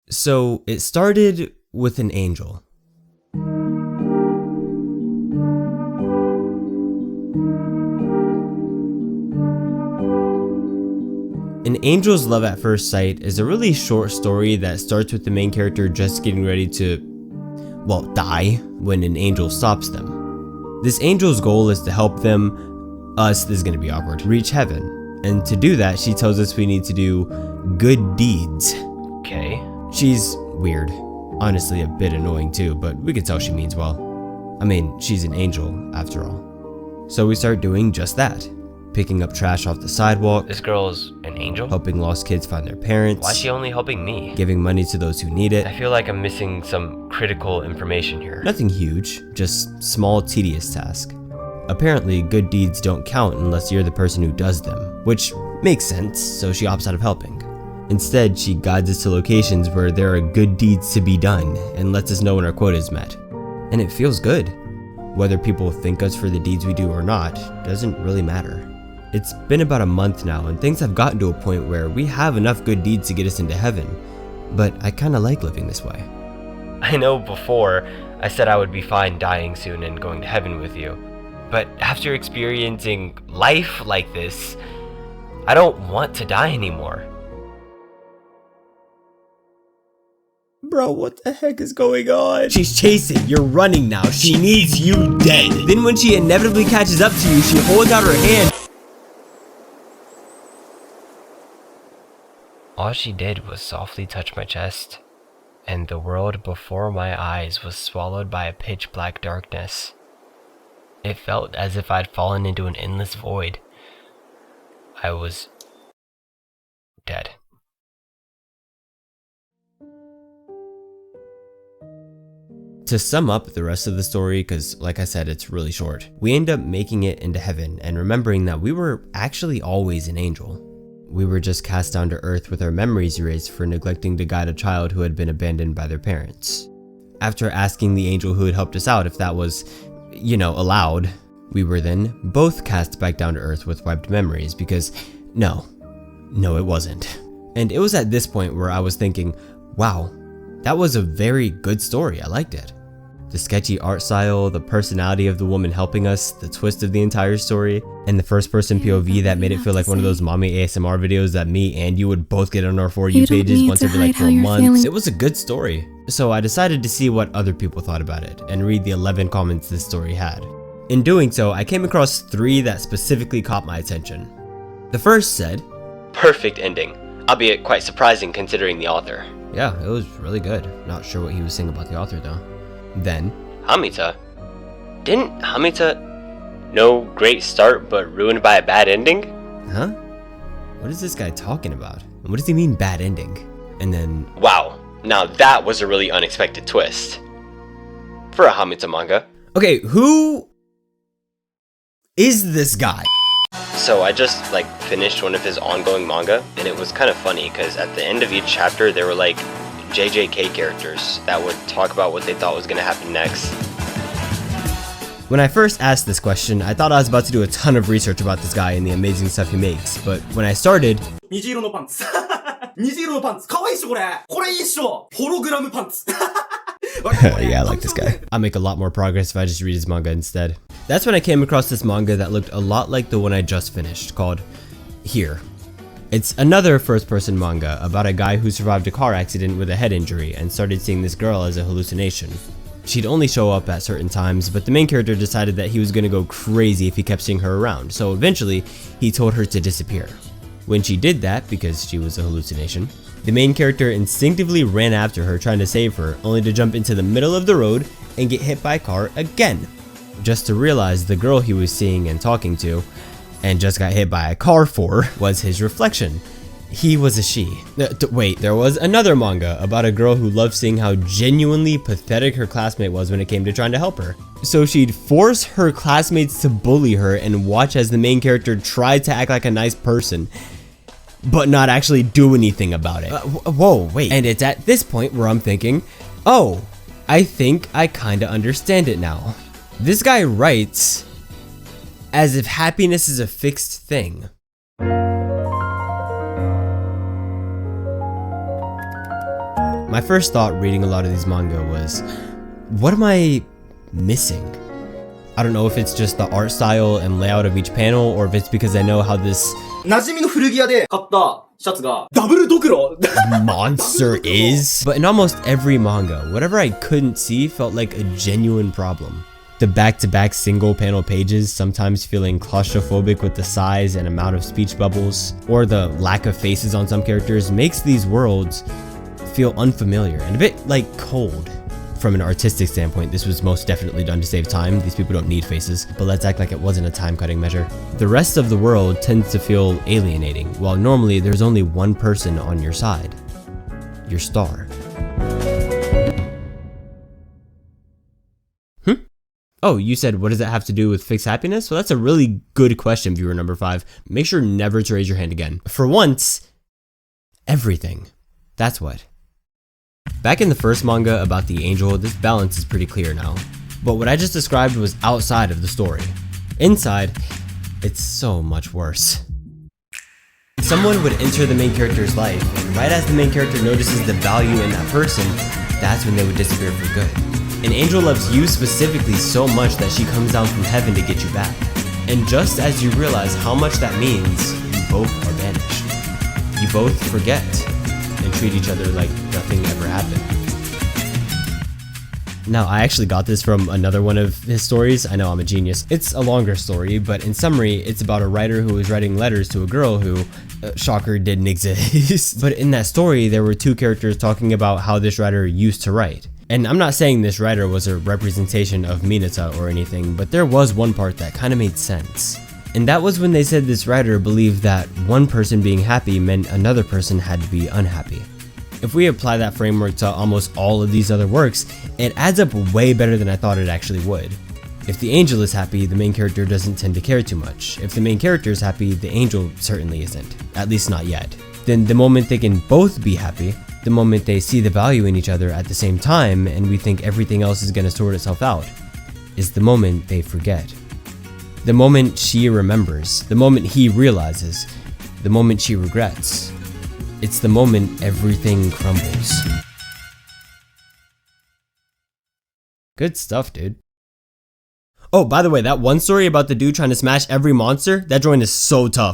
So it started with an angel. An Angel's Love at First Sight is a really short story that starts with the main character just getting ready to, well, die when an angel stops them. This angel's goal is to help them, this is gonna be awkward, reach heaven. And to do that, she tells us we need to do good deeds. Okay. She's weird. Honestly, a bit annoying too, but we could tell she means well. I mean, she's an angel, after all. So we start doing just that. Picking up trash off the sidewalk. This girl's an angel? Helping lost kids find their parents. Why is she only helping me? Giving money to those who need it. I feel like I'm missing some critical information here. Nothing huge, just small, tedious tasks. Apparently, good deeds don't count unless you're the person who does them, which makes sense, so she opts out of helping. Instead, she guides us to locations where there are good deeds to be done and lets us know when our quota is met. And it feels good. Whether people thank us for the deeds we do or not, doesn't really matter. It's been about a month now and things have gotten to a point where we have enough good deeds to get us into heaven, but I kinda like living this way. I know before I said I would be fine dying soon and going to heaven with you, but after experiencing life like this, I don't want to die anymore. Bro, what the heck is going on? She's chasing, you're running now, she needs you dead. Then when she inevitably catches up to you, she holds out her hand. All she did was softly touch my chest, and the world before my eyes was swallowed by a pitch black darkness. It felt as if I'd fallen into an endless void. I was dead. To sum up the rest of the story, because like I said, it's really short, we end up making it into heaven and remembering that we were actually always an angel. We were just cast down to earth with our memories erased for neglecting to guide a child who had been abandoned by their parents. After asking the angel who had helped us out if that was, allowed, we were then both cast back down to earth with wiped memories because no, it wasn't. And it was at this point where I was thinking, wow, that was a very good story, I liked it. The sketchy art style, the personality of the woman helping us, the twist of the entire story, and the first person POV that made it feel like one of those mommy ASMR videos that me and you would both get on our For You pages once every like 4 months. It was a good story. So I decided to see what other people thought about it and read the 11 comments this story had. In doing so, I came across 3 that specifically caught my attention. The first said, "Perfect ending, albeit quite surprising considering the author." Yeah, it was really good. Not sure what he was saying about the author though. Then, Hamita? Didn't Hamita no great start but ruined by a bad ending? Huh? What is this guy talking about? And what does he mean bad ending? And then, wow, now that was a really unexpected twist. For a Hamita manga. Okay, who is this guy? So I just finished one of his ongoing manga, and it was kind of funny because at the end of each chapter there were JJK characters that would talk about what they thought was going to happen next. When I first asked this question, I thought I was about to do a ton of research about this guy and the amazing stuff he makes, but when I started, 虹色のパンツ虹色のパンツかわいいっしょこれいいっしょホログラムパンツ yeah, I like this guy. I'll make a lot more progress if I just read his manga instead. That's when I came across this manga that looked a lot like the one I just finished, called Here. It's another first-person manga about a guy who survived a car accident with a head injury and started seeing this girl as a hallucination. She'd only show up at certain times, but the main character decided that he was gonna go crazy if he kept seeing her around, so eventually, he told her to disappear. When she did that, because she was a hallucination, the main character instinctively ran after her trying to save her, only to jump into the middle of the road and get hit by a car again. Just to realize the girl he was seeing and talking to, and just got hit by a car for, was his reflection. He was a she. Wait, there was another manga about a girl who loved seeing how genuinely pathetic her classmate was when it came to trying to help her. So she'd force her classmates to bully her and watch as the main character tried to act like a nice person, but not actually do anything about it. Whoa, wait. And it's at this point where I'm thinking, oh, I think I kinda understand it now. This guy writes as if happiness is a fixed thing. My first thought reading a lot of these manga was, what am I missing? I don't know if it's just the art style and layout of each panel, or if it's because I know how this 馴染みの古着屋で買ったシャツがダブルドクロ monster is. But in almost every manga, whatever I couldn't see felt like a genuine problem. The back-to-back single panel pages, sometimes feeling claustrophobic with the size and amount of speech bubbles, or the lack of faces on some characters, makes these worlds feel unfamiliar and a bit like cold. From an artistic standpoint, this was most definitely done to save time. These people don't need faces, but let's act like it wasn't a time-cutting measure. The rest of the world tends to feel alienating, while normally there's only one person on your side. Your star. Oh, you said, what does it have to do with fixed happiness? Well, that's a really good question, viewer number 5. Make sure never to raise your hand again. For once, everything. That's what. Back in the first manga about the angel, this balance is pretty clear now. But what I just described was outside of the story. Inside, it's so much worse. Someone would enter the main character's life, and right as the main character notices the value in that person, that's when they would disappear for good. An angel loves you specifically so much that she comes down from heaven to get you back. And just as you realize how much that means, you both are vanished. You both forget and treat each other like nothing ever happened. Now, I actually got this from another one of his stories. I know I'm a genius. It's a longer story, but in summary, it's about a writer who was writing letters to a girl who, shocker, didn't exist. But in that story, there were two characters talking about how this writer used to write. And I'm not saying this writer was a representation of Minata or anything, but there was one part that kind of made sense. And that was when they said this writer believed that one person being happy meant another person had to be unhappy. If we apply that framework to almost all of these other works, it adds up way better than I thought it actually would. If the angel is happy, the main character doesn't tend to care too much. If the main character is happy, the angel certainly isn't. At least not yet. Then the moment they can both be happy, the moment they see the value in each other at the same time and we think everything else is going to sort itself out, is the moment they forget. The moment she remembers, the moment he realizes, the moment she regrets. It's the moment everything crumbles. Good stuff, dude. Oh, by the way, that one story about the dude trying to smash every monster, that joint is so tough.